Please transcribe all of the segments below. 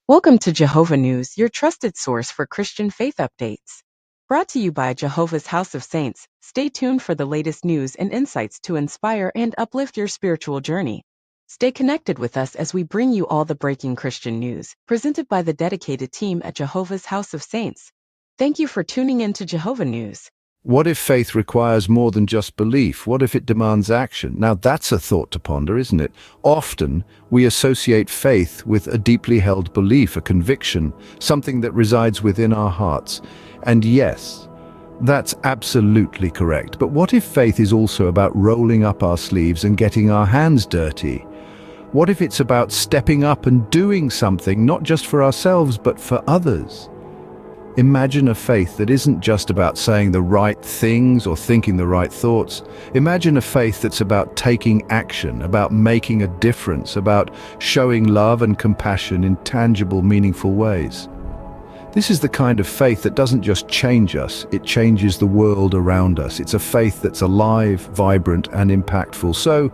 Welcome to Jehovah News, your trusted source for Christian faith updates. Brought to you by Jehovah's House of Saints, stay tuned for the latest news and insights to inspire and uplift your spiritual journey. Stay connected with us as we bring you all the breaking Christian news, presented by the dedicated team at Jehovah's House of Saints. Thank you for tuning in to Jehovah News. What if faith requires more than just belief? What if it demands action? Now that's a thought to ponder, isn't it? Often we associate faith with a deeply held belief, a conviction, something that resides within our hearts. And yes, that's absolutely correct. But what if faith is also about rolling up our sleeves and getting our hands dirty? What if it's about stepping up and doing something, not just for ourselves, but for others? Imagine a faith that isn't just about saying the right things or thinking the right thoughts. Imagine a faith that's about taking action, about making a difference, about showing love and compassion in tangible, meaningful ways. This is the kind of faith that doesn't just change us, it changes the world around us. It's a faith that's alive, vibrant, and impactful. So,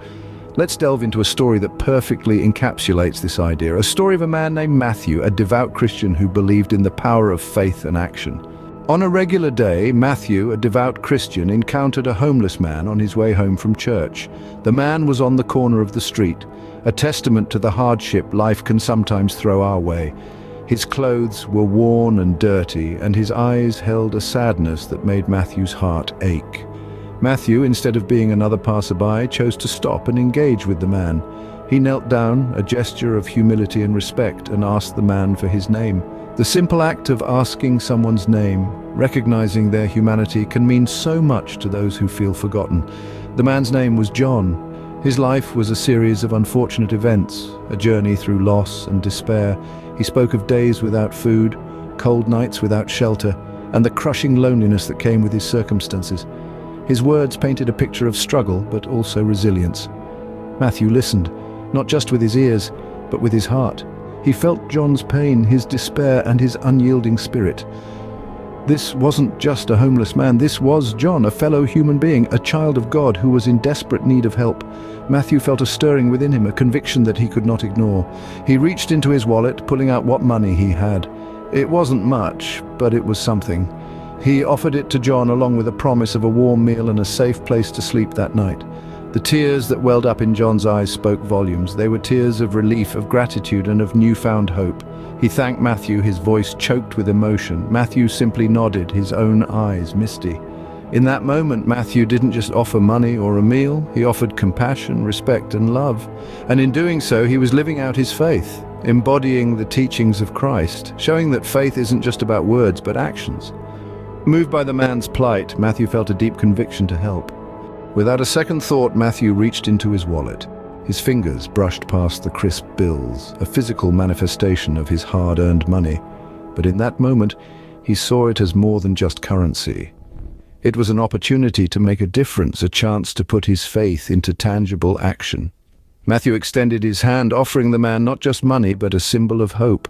let's delve into a story that perfectly encapsulates this idea. A story of a man named Matthew, a devout Christian who believed in the power of faith and action. On a regular day, Matthew, a devout Christian, encountered a homeless man on his way home from church. The man was on the corner of the street, a testament to the hardship life can sometimes throw our way. His clothes were worn and dirty, and his eyes held a sadness that made Matthew's heart ache. Matthew, instead of being another passerby, chose to stop and engage with the man. He knelt down, a gesture of humility and respect, and asked the man for his name. The simple act of asking someone's name, recognizing their humanity, can mean so much to those who feel forgotten. The man's name was John. His life was a series of unfortunate events, a journey through loss and despair. He spoke of days without food, cold nights without shelter, and the crushing loneliness that came with his circumstances. His words painted a picture of struggle, but also resilience. Matthew listened, not just with his ears, but with his heart. He felt John's pain, his despair, and his unyielding spirit. This wasn't just a homeless man, this was John, a fellow human being, a child of God who was in desperate need of help. Matthew felt a stirring within him, a conviction that he could not ignore. He reached into his wallet, pulling out what money he had. It wasn't much, but it was something. He offered it to John along with a promise of a warm meal and a safe place to sleep that night. The tears that welled up in John's eyes spoke volumes. They were tears of relief, of gratitude, and of newfound hope. He thanked Matthew, his voice choked with emotion. Matthew simply nodded, his own eyes misty. In that moment, Matthew didn't just offer money or a meal, he offered compassion, respect, and love. And in doing so, he was living out his faith, embodying the teachings of Christ, showing that faith isn't just about words, but actions. Moved by the man's plight, Matthew felt a deep conviction to help. Without a second thought, Matthew reached into his wallet. His fingers brushed past the crisp bills, a physical manifestation of his hard-earned money. But in that moment, he saw it as more than just currency. It was an opportunity to make a difference, a chance to put his faith into tangible action. Matthew extended his hand, offering the man not just money, but a symbol of hope.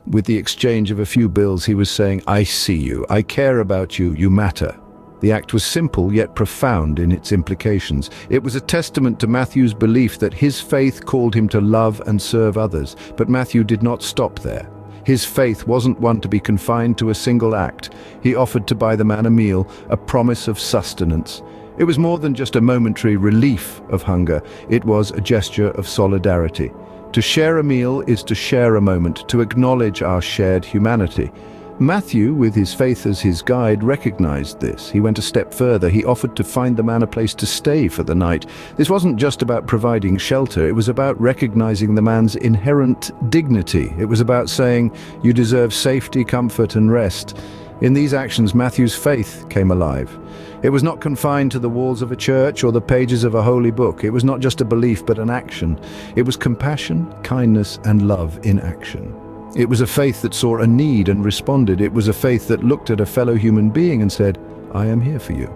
With the exchange of a few bills, he was saying, "I see you, I care about you, you matter." The act was simple yet profound in its implications. It was a testament to Matthew's belief that his faith called him to love and serve others. But Matthew did not stop there. His faith wasn't one to be confined to a single act. He offered to buy the man a meal, a promise of sustenance. It was more than just a momentary relief of hunger. It was a gesture of solidarity. To share a meal is to share a moment, to acknowledge our shared humanity. Matthew, with his faith as his guide, recognized this. He went a step further. He offered to find the man a place to stay for the night. This wasn't just about providing shelter. It was about recognizing the man's inherent dignity. It was about saying, "You deserve safety, comfort, and rest." In these actions, Matthew's faith came alive. It was not confined to the walls of a church or the pages of a holy book. It was not just a belief, but an action. It was compassion, kindness, and love in action. It was a faith that saw a need and responded. It was a faith that looked at a fellow human being and said, "I am here for you."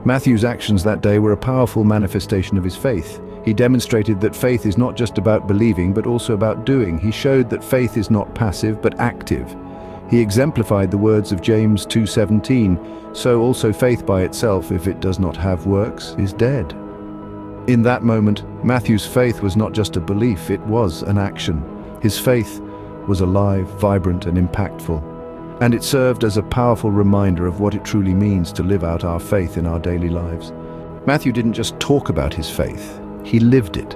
Matthew's actions that day were a powerful manifestation of his faith. He demonstrated that faith is not just about believing, but also about doing. He showed that faith is not passive, but active. He exemplified the words of James 2:17, "So also faith by itself, if it does not have works, is dead." In that moment, Matthew's faith was not just a belief, it was an action. His faith was alive, vibrant, and impactful. And it served as a powerful reminder of what it truly means to live out our faith in our daily lives. Matthew didn't just talk about his faith, he lived it.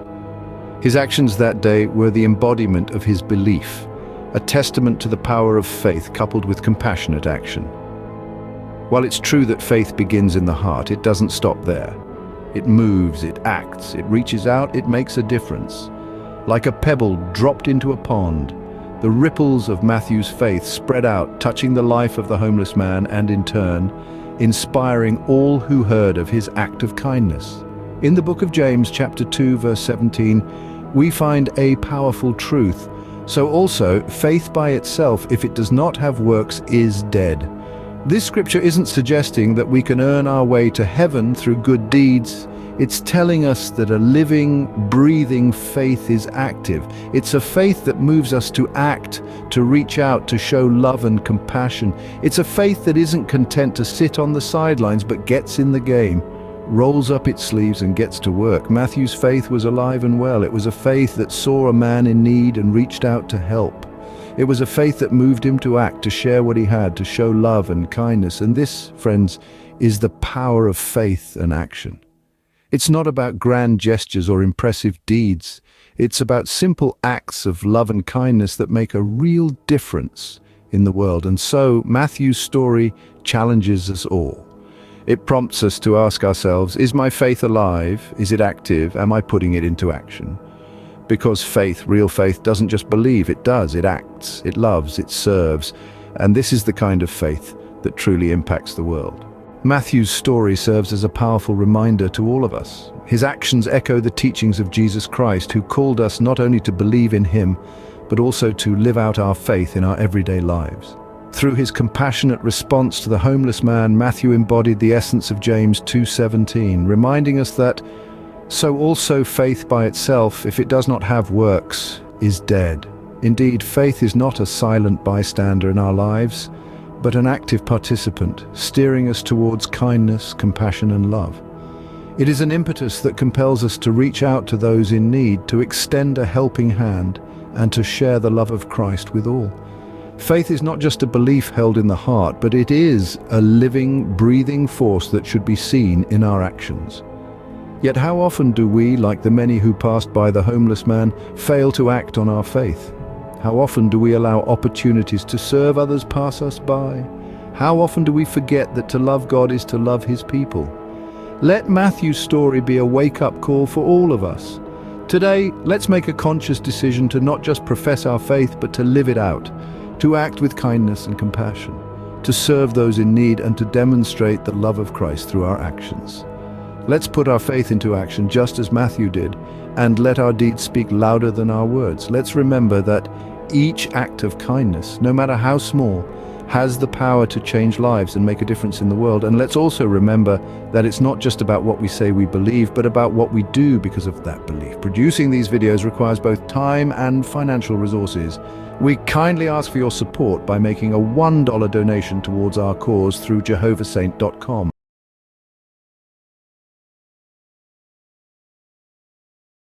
His actions that day were the embodiment of his belief, a testament to the power of faith coupled with compassionate action. While it's true that faith begins in the heart, it doesn't stop there. It moves, it acts, it reaches out, it makes a difference. Like a pebble dropped into a pond, the ripples of Matthew's faith spread out, touching the life of the homeless man and, in turn, inspiring all who heard of his act of kindness. In the book of James, chapter 2, verse 17, we find a powerful truth. So also, faith by itself, if it does not have works, is dead. This scripture isn't suggesting that we can earn our way to heaven through good deeds. It's telling us that a living, breathing faith is active. It's a faith that moves us to act, to reach out, to show love and compassion. It's a faith that isn't content to sit on the sidelines, but gets in the game, rolls up its sleeves and gets to work. Matthew's faith was alive and well. It was a faith that saw a man in need and reached out to help. It was a faith that moved him to act, to share what he had, to show love and kindness. And this, friends, is the power of faith and action. It's not about grand gestures or impressive deeds. It's about simple acts of love and kindness that make a real difference in the world. And so Matthew's story challenges us all. It prompts us to ask ourselves, is my faith alive? Is it active? Am I putting it into action? Because faith, real faith, doesn't just believe, it does. It acts, it loves, it serves. And this is the kind of faith that truly impacts the world. Matthew's story serves as a powerful reminder to all of us. His actions echo the teachings of Jesus Christ, who called us not only to believe in him, but also to live out our faith in our everyday lives. Through his compassionate response to the homeless man, Matthew embodied the essence of James 2:17, reminding us that so also faith by itself, if it does not have works, is dead. Indeed, faith is not a silent bystander in our lives, but an active participant, steering us towards kindness, compassion, and love. It is an impetus that compels us to reach out to those in need, to extend a helping hand, and to share the love of Christ with all. Faith is not just a belief held in the heart, but it is a living, breathing force that should be seen in our actions. Yet how often do we, like the many who passed by the homeless man, fail to act on our faith? How often do we allow opportunities to serve others pass us by? How often do we forget that to love God is to love his people? Let Matthew's story be a wake-up call for all of us. Today, let's make a conscious decision to not just profess our faith, but to live it out, to act with kindness and compassion, to serve those in need, and to demonstrate the love of Christ through our actions. Let's put our faith into action just as Matthew did, and let our deeds speak louder than our words. Let's remember that each act of kindness, no matter how small, has the power to change lives and make a difference in the world. And let's also remember that it's not just about what we say we believe, but about what we do because of that belief. Producing these videos requires both time and financial resources. We kindly ask for your support by making a $1 donation towards our cause through jehovahsaint.com.